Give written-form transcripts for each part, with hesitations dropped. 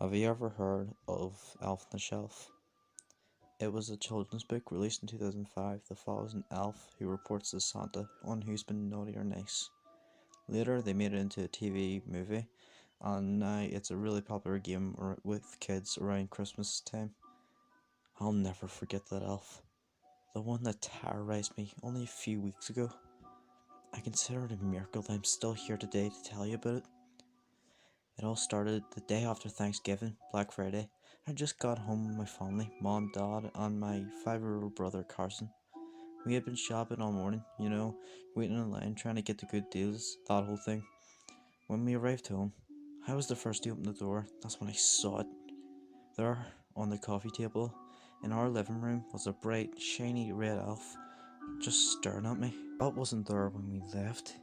Have you ever heard of Elf on the Shelf? It was a children's book released in 2005 that follows an elf who reports to Santa on who's been naughty or nice. Later, they made it into a TV movie, and now it's a really popular game with kids around Christmas time. I'll never forget that elf, the one that terrorized me only a few weeks ago. I consider it a miracle that I'm still here today to tell you about it. It all started the day after Thanksgiving, Black Friday. I just got home with my family, mom, dad, and my 5-year-old brother Carson. We had been shopping all morning, waiting in line, trying to get the good deals, that whole thing. When we arrived home, I was the first to open the door. That's when I saw it. There, on the coffee table, in our living room, was a bright, shiny red elf, just staring at me. That wasn't there when we left.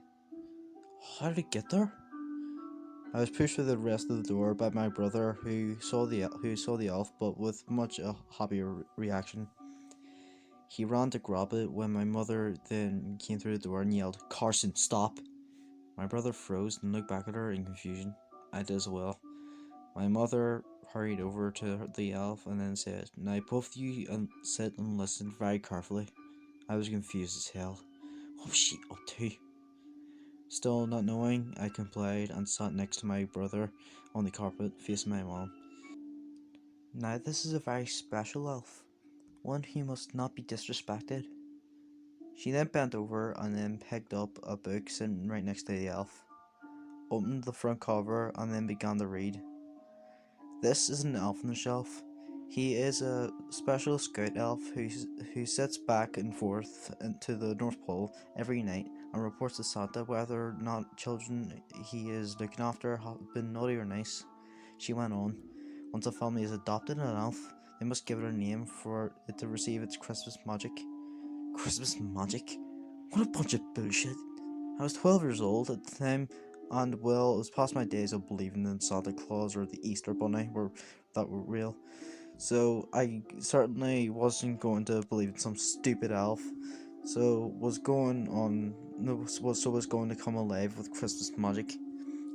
How did it get there? I was pushed through the rest of the door by my brother, who saw the elf, but with much a happier reaction. He ran to grab it when my mother then came through the door and yelled, "Carson, stop!" My brother froze and looked back at her in confusion. I did as well. My mother hurried over to the elf and then said, "Now both of you sit and listen very carefully." I was confused as hell. What was she up to? Still not knowing, I complied and sat next to my brother on the carpet, facing my mom. Now this is a very special elf, one who must not be disrespected. She then bent over and then picked up a book sitting right next to the elf, opened the front cover and then began to read. This is an elf on the shelf. He is a special scout elf who sits back and forth into the North Pole every night and reports to Santa whether or not children he is looking after have been naughty or nice. She went on, once a family has adopted an elf, they must give it a name for it to receive its Christmas magic. Christmas magic? What a bunch of bullshit. I was 12 years old at the time, and well, it was past my days of believing in Santa Claus or the Easter Bunny that were real. So I certainly wasn't going to believe in some stupid elf. So was going on was going to come alive with Christmas magic.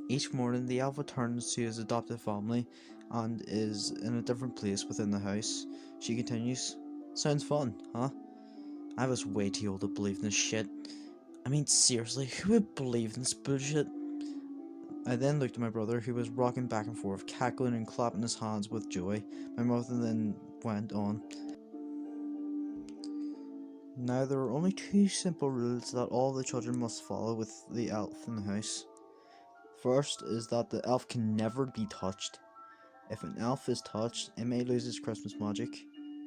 Each morning the elf returns to his adopted family and is in a different place within the house. She continues, "Sounds fun, huh?" I was way too old to believe in this shit. I mean, seriously, who would believe in this bullshit? I then looked at my brother, who was rocking back and forth, cackling and clapping his hands with joy. My mother then went on. Now, there are only two simple rules that all the children must follow with the elf in the house. First is that the elf can never be touched. If an elf is touched, it may lose its Christmas magic,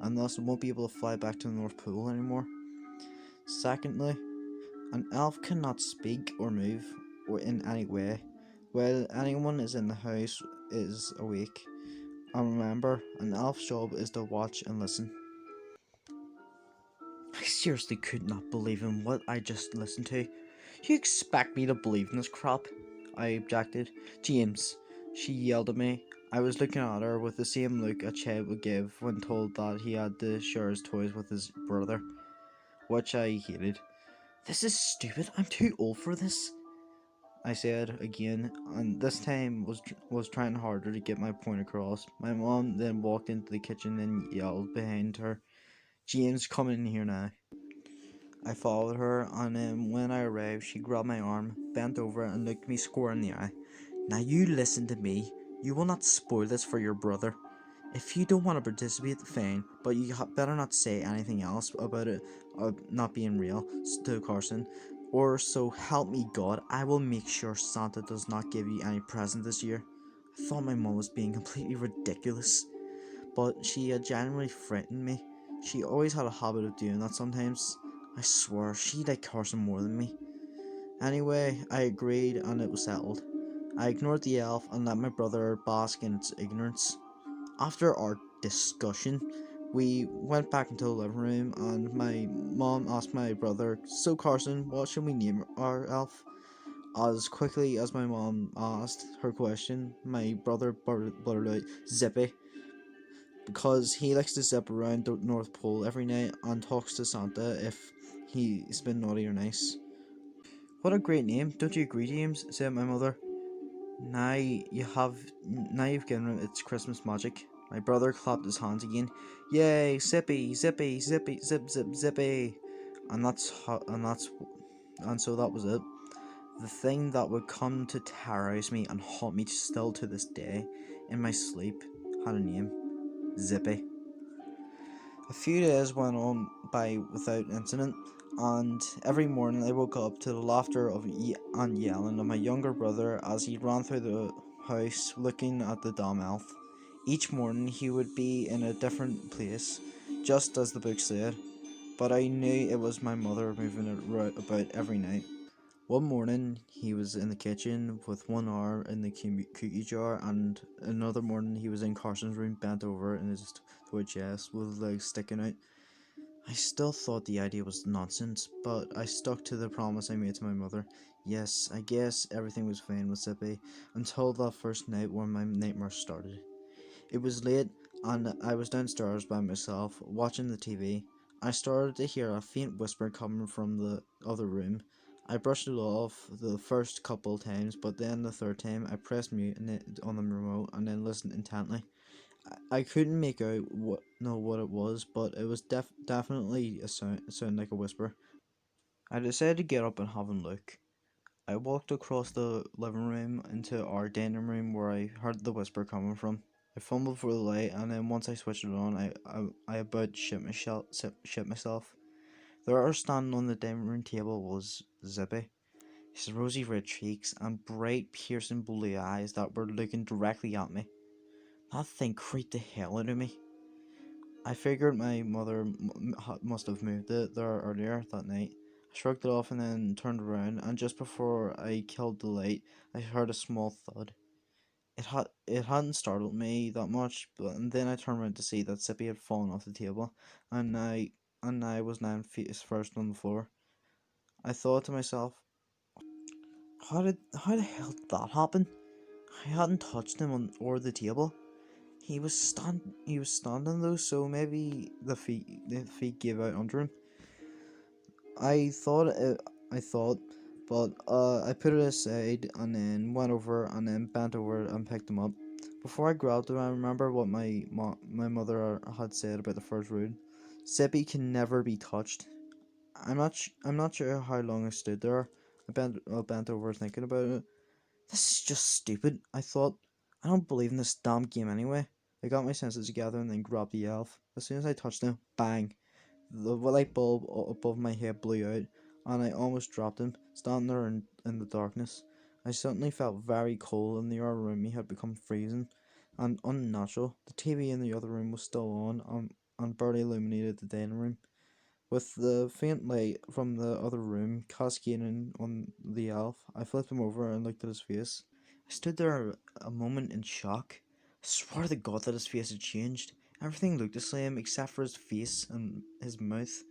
and thus it won't be able to fly back to the North Pole anymore. Secondly, an elf cannot speak or move or in any way while anyone is in the house is awake. And remember, an elf's job is to watch and listen. I seriously could not believe in what I just listened to. You expect me to believe in this crap? I objected. "James," she yelled at me. I was looking at her with the same look a child would give when told that he had to share his toys with his brother, which I hated. "This is stupid. I'm too old for this," I said again, and this time was trying harder to get my point across. My mom then walked into the kitchen and yelled behind her, "James, come in here now." I followed her, and then when I arrived, she grabbed my arm, bent over, and looked me square in the eye. "Now you listen to me. You will not spoil this for your brother. If you don't want to participate, fine, but you better not say anything else about it not being real to Carson. Or so help me God, I will make sure Santa does not give you any present this year." I thought my mom was being completely ridiculous, but she had genuinely frightened me. She always had a habit of doing that sometimes. I swear, she liked Carson more than me. Anyway, I agreed and it was settled. I ignored the elf and let my brother bask in its ignorance. After our discussion, we went back into the living room and my mom asked my brother, "So Carson, what should we name our elf?" As quickly as my mom asked her question, my brother blurted out, "Zippy," because he likes to zip around the North Pole every night and talks to Santa if he's been naughty or nice. "What a great name, don't you agree, James?" said my mother. Now now you've given it its Christmas magic. My brother clapped his hands again. Yay, Zippy, Zippy, Zippy, Zip, Zip, Zippy. And so that was it. The thing that would come to terrorize me and haunt me still to this day in my sleep had a name. Zippy. A few days went on by without incident, and every morning I woke up to the laughter and yelling of my younger brother as he ran through the house looking at the damn elf. Each morning he would be in a different place, just as the book said, but I knew it was my mother moving it about every night. One morning he was in the kitchen with one arm in the cookie jar, and another morning he was in Carson's room bent over in his toy chest with his legs sticking out. I still thought the idea was nonsense, but I stuck to the promise I made to my mother. Yes, I guess everything was fine with Zippy until that first night when my nightmares started. It was late, and I was downstairs by myself, watching the TV. I started to hear a faint whisper coming from the other room. I brushed it off the first couple times, but then the third time I pressed mute on the remote and then listened intently. I couldn't make out what it was, but it was definitely a sound like a whisper. I decided to get up and have a look. I walked across the living room into our dining room where I heard the whisper coming from. I fumbled for the light, and then once I switched it on, I about shit myself. There standing on the dining room table was Zippy, his rosy red cheeks and bright, piercing blue eyes that were looking directly at me. That thing creeped the hell out of me. I figured my mother must have moved it there earlier that night. I shrugged it off and then turned around, and just before I killed the light, I heard a small thud. It hadn't startled me that much, but and then I turned around to see that Sippy had fallen off the table, and I was now face first on the floor. I thought to myself, how the hell did that happen? I hadn't touched him or the table. He was standing though, so maybe the feet gave out under him. I thought it, I thought, but I put it aside and then went over and then bent over and picked him up. Before I grabbed him, I remember what my mother had said about the first rule: Zippy can never be touched. I'm not sure how long I stood there. I bent over thinking about it. This is just stupid, I thought. I don't believe in this damn game anyway. I got my senses together and then grabbed the elf. As soon as I touched him, bang! The light bulb above my head blew out, and I almost dropped him, standing there in the darkness. I suddenly felt very cold, and the air around me had become freezing and unnatural. The TV in the other room was still on, and barely illuminated the dining room. With the faint light from the other room cascading on the elf, I flipped him over and looked at his face. I stood there a moment in shock. I swear to God that his face had changed. Everything looked the same except for his face and his mouth.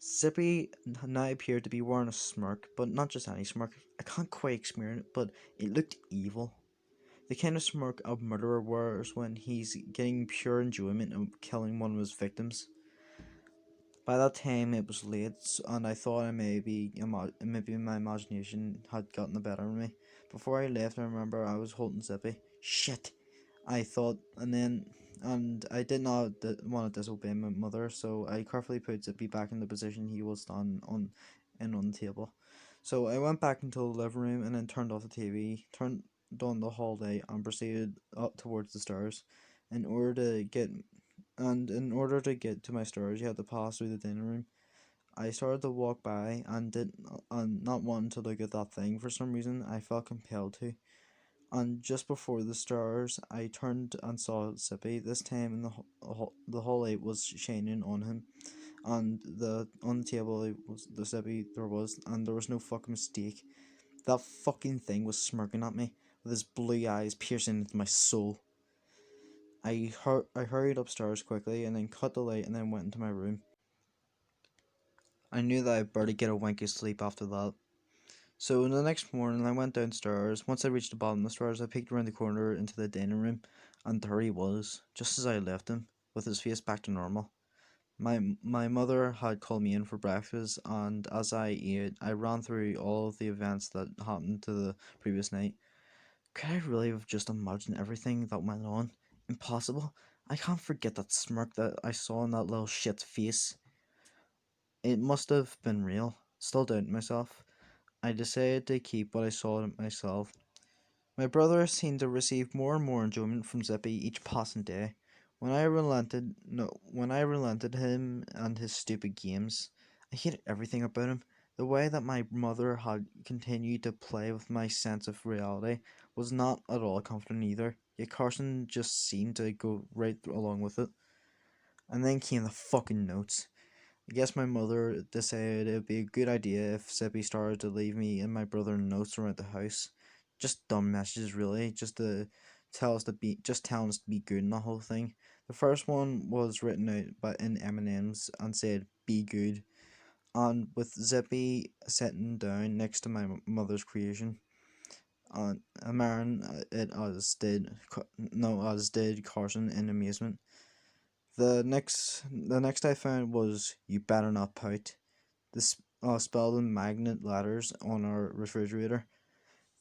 Zippy now appeared to be wearing a smirk, but not just any smirk. I can't quite explain it, but it looked evil. The kind of smirk a murderer wears when he's getting pure enjoyment of killing one of his victims. By that time, it was late, and I thought maybe my imagination had gotten the better of me. Before I left, I remember I was holding Zippy. Shit, I thought, and I did not want to disobey my mother, so I carefully put Zippy back in the position he was on the table. So I went back into the living room and then turned off the TV, turned on the hall light, and proceeded up towards the stairs. In order to get in order to get to my stairs, you had to pass through the dining room. I started to walk by and not wanting to look at that thing for some reason, I felt compelled to. And just before the stairs, I turned and saw Zippy. This time, the whole light was shining on him, and on the table it was the Zippy and there was no fucking mistake. That fucking thing was smirking at me with his blue eyes piercing into my soul. I hurried upstairs quickly and then cut the light and then went into my room. I knew that I'd barely get a wink of sleep after that. So the next morning I went downstairs. Once I reached the bottom of the stairs, I peeked around the corner into the dining room, and there he was, just as I left him, with his face back to normal. My mother had called me in for breakfast, and as I ate, I ran through all of the events that happened to the previous night. Could I really have just imagined everything that went on? Impossible. I can't forget that smirk that I saw on that little shit's face. It must have been real. Still doubting myself. I decided to keep what I saw to myself. My brother seemed to receive more and more enjoyment from Zippy each passing day. When I relented him and his stupid games, I hated everything about him. The way that my mother had continued to play with my sense of reality was not at all comforting either. Yet Carson just seemed to go right along with it. And then came the fucking notes. I guess my mother decided it would be a good idea if Zippy started to leave me and my brother notes around the house. Just dumb messages, really, just to telling us to be good and the whole thing. The first one was written out by in M&M's and said "Be good," and with Zippy sitting down next to my mother's creation. And Marin it as did Carson in amazement. The next I found was "You better not pout." This spelled in magnet letters on our refrigerator.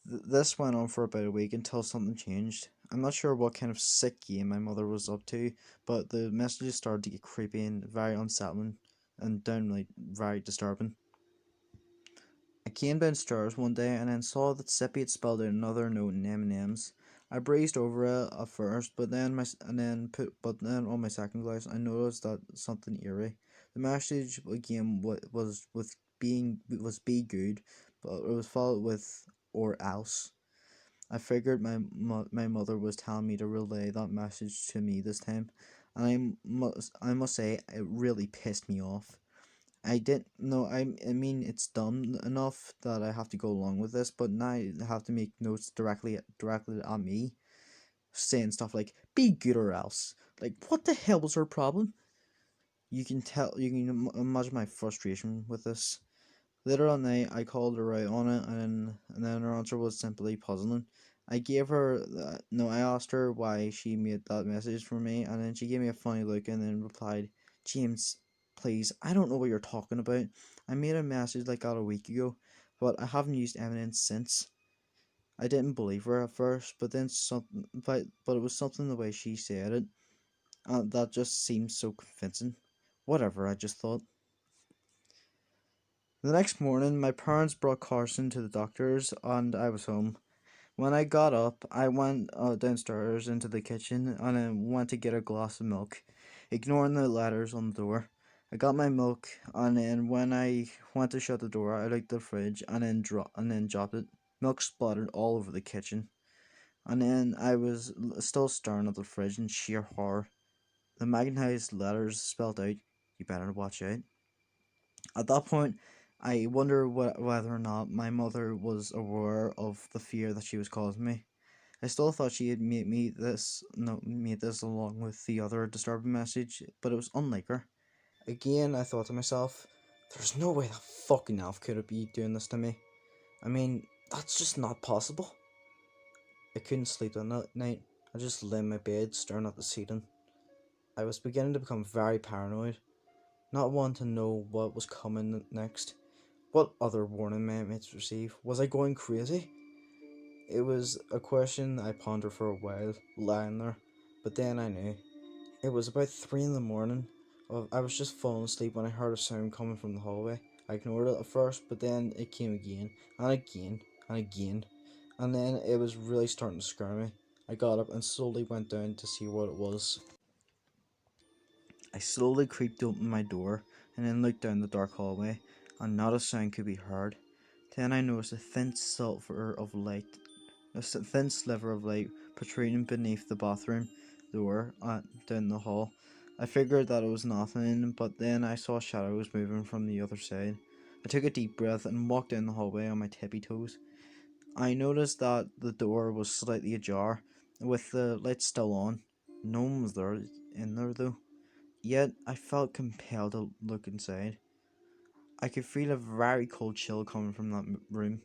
This went on for about a week until something changed. I'm not sure what kind of sick game my mother was up to, but the messages started to get creepy and very unsettling and downright very disturbing. I came downstairs one day and then saw that Sippy had spelled out another note in M&M's. I breezed over it at first, but then on my second glance, I noticed that something eerie. The message again was be good, but it was followed with or else. I figured my mother was telling me to relay that message to me this time, and I must say it really pissed me off. I didn't know. I mean, it's dumb enough that I have to go along with this, but now I have to make notes directly at me, saying stuff like "be good or else." Like, what the hell was her problem? You can imagine my frustration with this. Later on night, I called her out on it, and then her answer was simply puzzling. I asked her why she made that message for me, and then she gave me a funny look and then replied, "James, please, I don't know what you're talking about. I made a message like that a week ago, but I haven't used evidence since." I didn't believe her at first, but it was something the way she said it, that just seemed so convincing. Whatever, I just thought. The next morning, my parents brought Carson to the doctor's, and I was home. When I got up, I went downstairs into the kitchen and I went to get a glass of milk, ignoring the letters on the door. I got my milk, and then when I went to shut the door, I looked at the fridge and then dropped it. Milk splattered all over the kitchen, and then I was still staring at the fridge in sheer horror. The magnetized letters spelled out, "You better watch out." At that point, I wonder whether or not my mother was aware of the fear that she was causing me. I still thought she had made this along with the other disturbing message, but it was unlike her. Again, I thought to myself, there's no way that fucking elf could be doing this to me. I mean, that's just not possible. I couldn't sleep that night. I just lay in my bed staring at the ceiling. I was beginning to become very paranoid, not wanting to know what was coming next. What other warning might I receive? Was I going crazy? It was a question I pondered for a while, lying there, but then I knew. It was about 3 in the morning. I was just falling asleep when I heard a sound coming from the hallway. I ignored it at first, but then it came again, and again, and again, and then it was really starting to scare me. I got up and slowly went down to see what it was. I slowly creaked open my door, and then looked down the dark hallway, and not a sound could be heard. Then I noticed a thin sliver of light protruding beneath the bathroom door down the hall. I figured that it was nothing, but then I saw shadows moving from the other side. I took a deep breath and walked down the hallway on my tippy toes. I noticed that the door was slightly ajar, with the light still on. No one was in there though. Yet I felt compelled to look inside. I could feel a very cold chill coming from that room.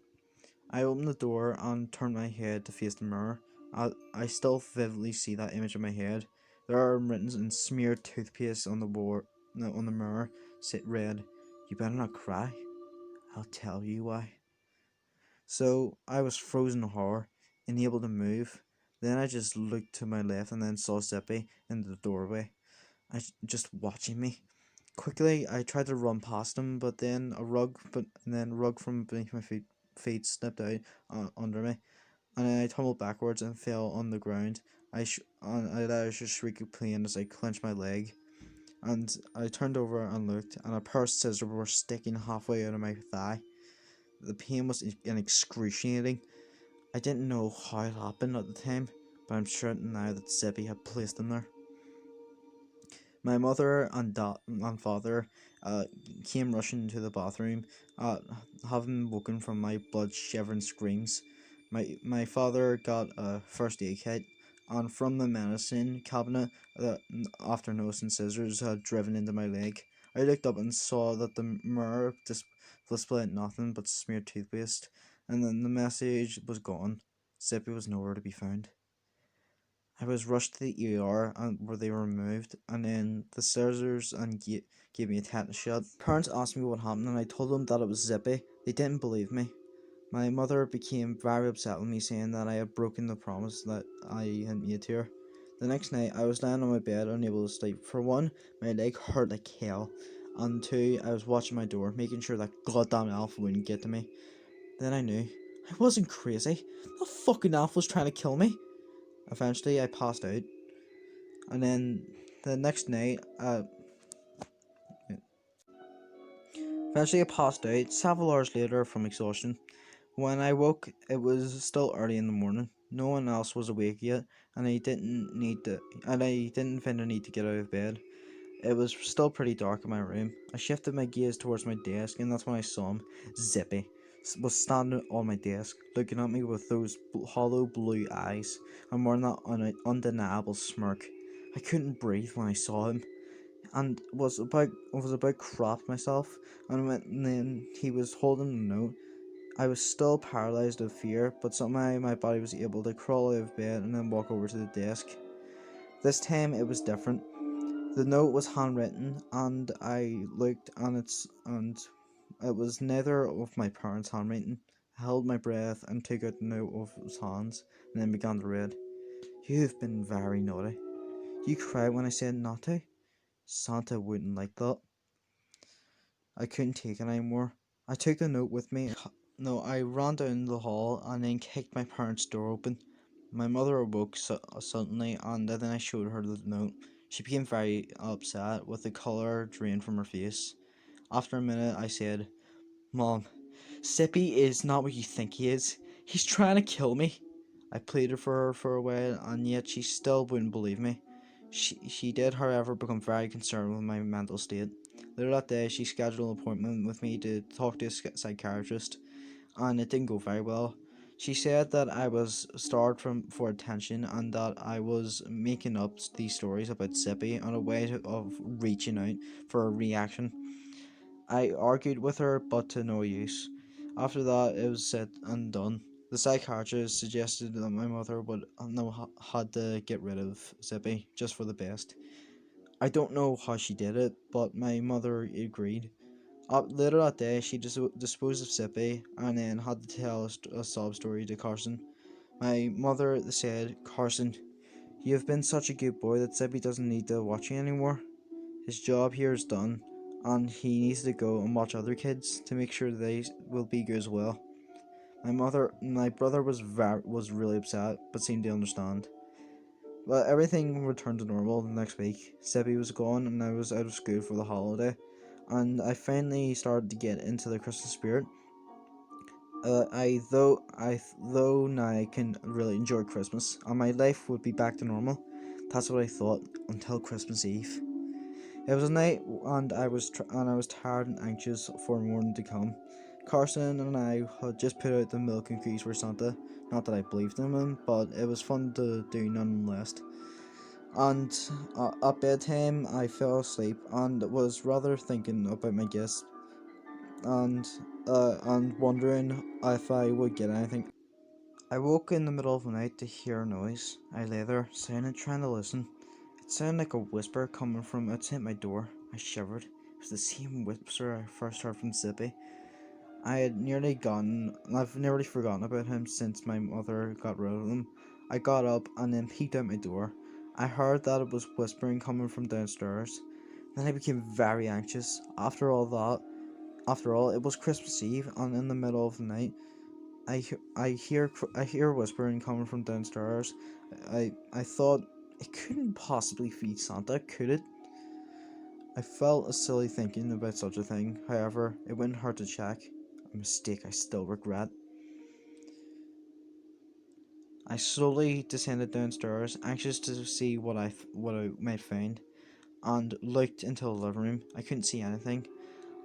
I opened the door and turned my head to face the mirror. I still vividly see that image in my head. There are written in smeared toothpaste on the no, on the mirror. Sit read, "You better not cry. I'll tell you why." So I was frozen in horror. unable to move. Then I just looked to my left and then saw Zippy in the doorway, just watching me. Quickly, I tried to run past him, but then a rug from beneath my feet slipped out under me, and I tumbled backwards and fell on the ground. I let out a shriek of pain as I clenched my leg, and I turned over and looked, and a pair of scissors were sticking halfway out of my thigh. The pain was excruciating. I didn't know how it happened at the time, but I'm certain now that Zippy had placed them there. My mother and father came rushing into the bathroom, uh, having woken from my blood-shivering screams. My father got a first aid kit, and from the medicine cabinet, after noticing scissors had driven into my leg, I looked up and saw that the mirror displayed nothing but smeared toothpaste, and then the message was gone. Zippy was nowhere to be found. I was rushed to the ER where they were removed, and then the scissors and gave me a tetanus shot. Parents asked me what happened, and I told them that it was Zippy. They didn't believe me. My mother became very upset with me, saying that I had broken the promise that I had made to her. The next night, I was lying on my bed, unable to sleep. For one, my leg hurt like hell, and two, I was watching my door, making sure that goddamn elf wouldn't get to me. Then I knew I wasn't crazy. The fucking elf was trying to kill me. Eventually, I passed out, and then the next night, eventually I passed out several hours later from exhaustion. When I woke, it was still early in the morning. No one else was awake yet, and I didn't find a need to get out of bed. It was still pretty dark in my room. I shifted my gaze towards my desk, and that's when I saw him. Zippy was standing on my desk, looking at me with those hollow blue eyes, and wearing that undeniable smirk. I couldn't breathe when I saw him, and was about crap myself. And then he was holding a note. I was still paralyzed with fear, but somehow my body was able to crawl out of bed and then walk over to the desk. This time it was different. The note was handwritten, and I looked, and it was neither of my parents' handwriting. I held my breath and took out the note of his hands, and then began to read. "You've been very naughty. You cried when I said not to. Santa wouldn't like that." I couldn't take it anymore. I took the note with me. No, I ran down the hall and then kicked my parents' door open. My mother awoke suddenly, and then I showed her the note. She became very upset, with the colour drained from her face. After a minute, I said, "Mom, Zippy is not what you think he is. He's trying to kill me." I pleaded for her for a while, and yet she still wouldn't believe me. She did, however, become very concerned with my mental state. Later that day, she scheduled an appointment with me to talk to a psychiatrist, and it didn't go very well. She said that I was starved for attention, and that I was making up these stories about Zippy on a way of reaching out for a reaction. I argued with her, but to no use. After that, it was said and done. The psychiatrist suggested that my mother would had to get rid of Zippy just for the best. I don't know how she did it, but my mother agreed. Later that day, she disposed of Zippy and then had to tell a sob story to Carson. My mother said, "Carson, you have been such a good boy that Zippy doesn't need to watch you anymore. His job here is done, and he needs to go and watch other kids to make sure they will be good as well." My brother was really upset, but seemed to understand. But everything returned to normal the next week. Zippy was gone, and I was out of school for the holiday, and I finally started to get into the Christmas spirit. Though now I can really enjoy Christmas, and my life would be back to normal. That's what I thought until Christmas Eve. It was a night, and I was tired and anxious for morning to come. Carson and I had just put out the milk and cookies for Santa. Not that I believed in him, but it was fun to do nonetheless. And at bedtime, I fell asleep and was rather thinking about my guests, and wondering if I would get anything. I woke in the middle of the night to hear a noise. I lay there, silent, trying to listen. It sounded like a whisper coming from outside my door. I shivered. It was the same whisper I first heard from Zippy. I've nearly forgotten about him since my mother got rid of him. I got up and then peeked out my door. I heard that it was whispering coming from downstairs. Then I became very anxious. After all, it was Christmas Eve, and in the middle of the night, I hear whispering coming from downstairs. I thought it couldn't possibly be Santa, could it? I felt a silly thinking about such a thing. However, it wouldn't hurt to check. A mistake I still regret. I slowly descended downstairs, anxious to see what I might find, and looked into the living room. I couldn't see anything.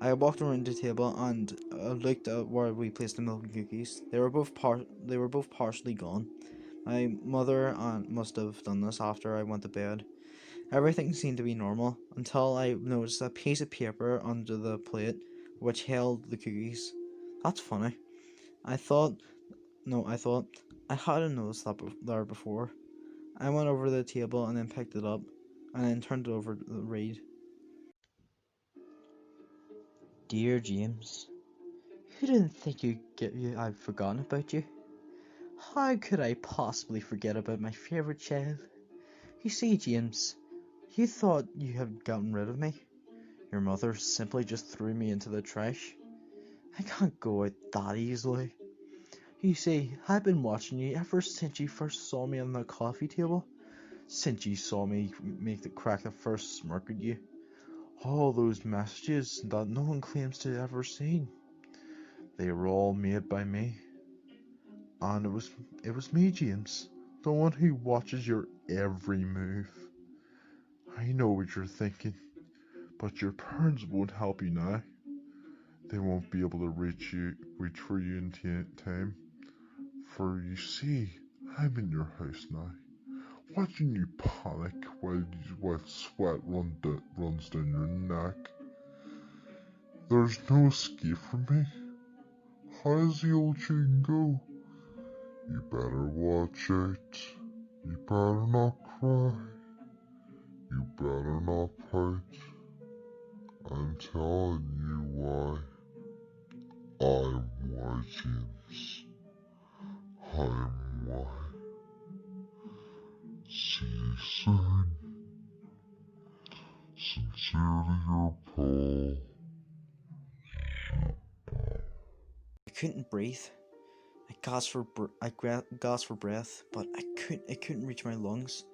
I walked around the table and looked at where we placed the milk and cookies. They were both partially gone. My mother must have done this after I went to bed. Everything seemed to be normal until I noticed a piece of paper under the plate which held the cookies. That's funny. I thought, I thought I hadn't noticed that there before. I went over to the table and then picked it up and then turned it over to read. Dear James, who didn't think I'd forgotten about you? How could I possibly forget about my favourite child? You see, James, you thought you had gotten rid of me. Your mother simply just threw me into the trash. I can't go out that easily. You see, I've been watching you ever since you first saw me on the coffee table. Since you saw me crack the first smirk at you. All those messages that no one claims to have ever seen. They were all made by me. And it was me, James. The one who watches your every move. I know what you're thinking, but your parents won't help you now. They won't be able to reach for you in time. For you see, I'm in your house now, watching you panic while sweat runs down your neck. There's no escape from me. How does the old tune go? You better watch out. You better not cry. You better not pout. I'm telling you why. I'm why, James. I'm why. See you soon. Sincerely your Paul. I couldn't breathe. I gasped for breath, but I couldn't reach my lungs.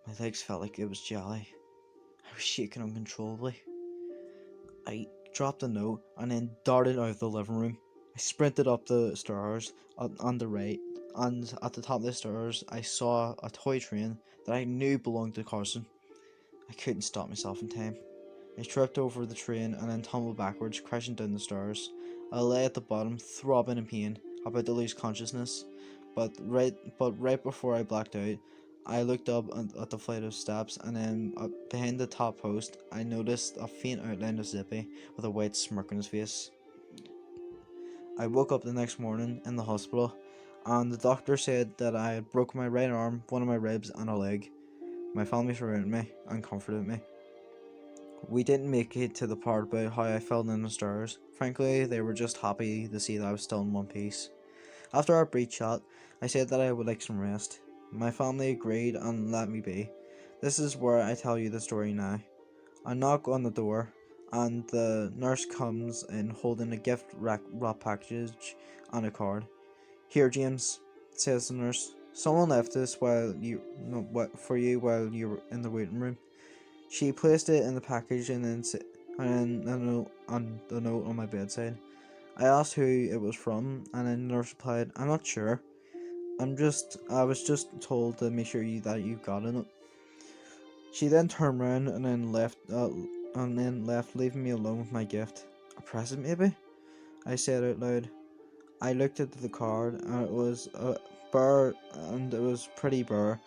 My legs felt like it was jelly. I was shaking uncontrollably. I dropped the note and then darted out of the living room. I sprinted up the stairs on the right, and at the top of the stairs I saw a toy train that I knew belonged to Carson. I couldn't stop myself in time. I tripped over the train and then tumbled backwards, crashing down the stairs. I lay at the bottom, throbbing in pain, about to lose consciousness. But right before I blacked out, I looked up at the flight of steps, and then behind the top post, I noticed a faint outline of Zippy with a white smirk on his face. I woke up the next morning in the hospital, and the doctor said that I had broken my right arm, one of my ribs, and a leg. My family surrounded me and comforted me. We didn't make it to the part about how I fell down the stairs. Frankly, they were just happy to see that I was still in one piece. After our brief chat, I said that I would like some rest. My family agreed and let me be. This is where I tell you the story now. I knock on the door, and the nurse comes in holding a gift wrap package and a card. Here, James, says the nurse. Someone left this for you while you were in the waiting room. She placed it in the package and then the note on my bedside. I asked who it was from, and then the nurse replied, "I'm not sure. I was just told to make sure that you got it." She then turned around and then left, leaving me alone with my gift. A present, maybe? I said out loud. I looked at the card, and it was bare, and it was pretty bare,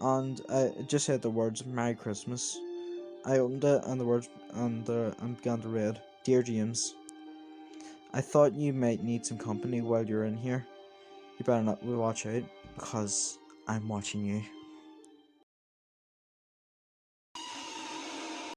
and it just said the words "Merry Christmas." I opened it and the words and began to read. Dear James, I thought you might need some company while you're in here. You better not watch out, because I'm watching you.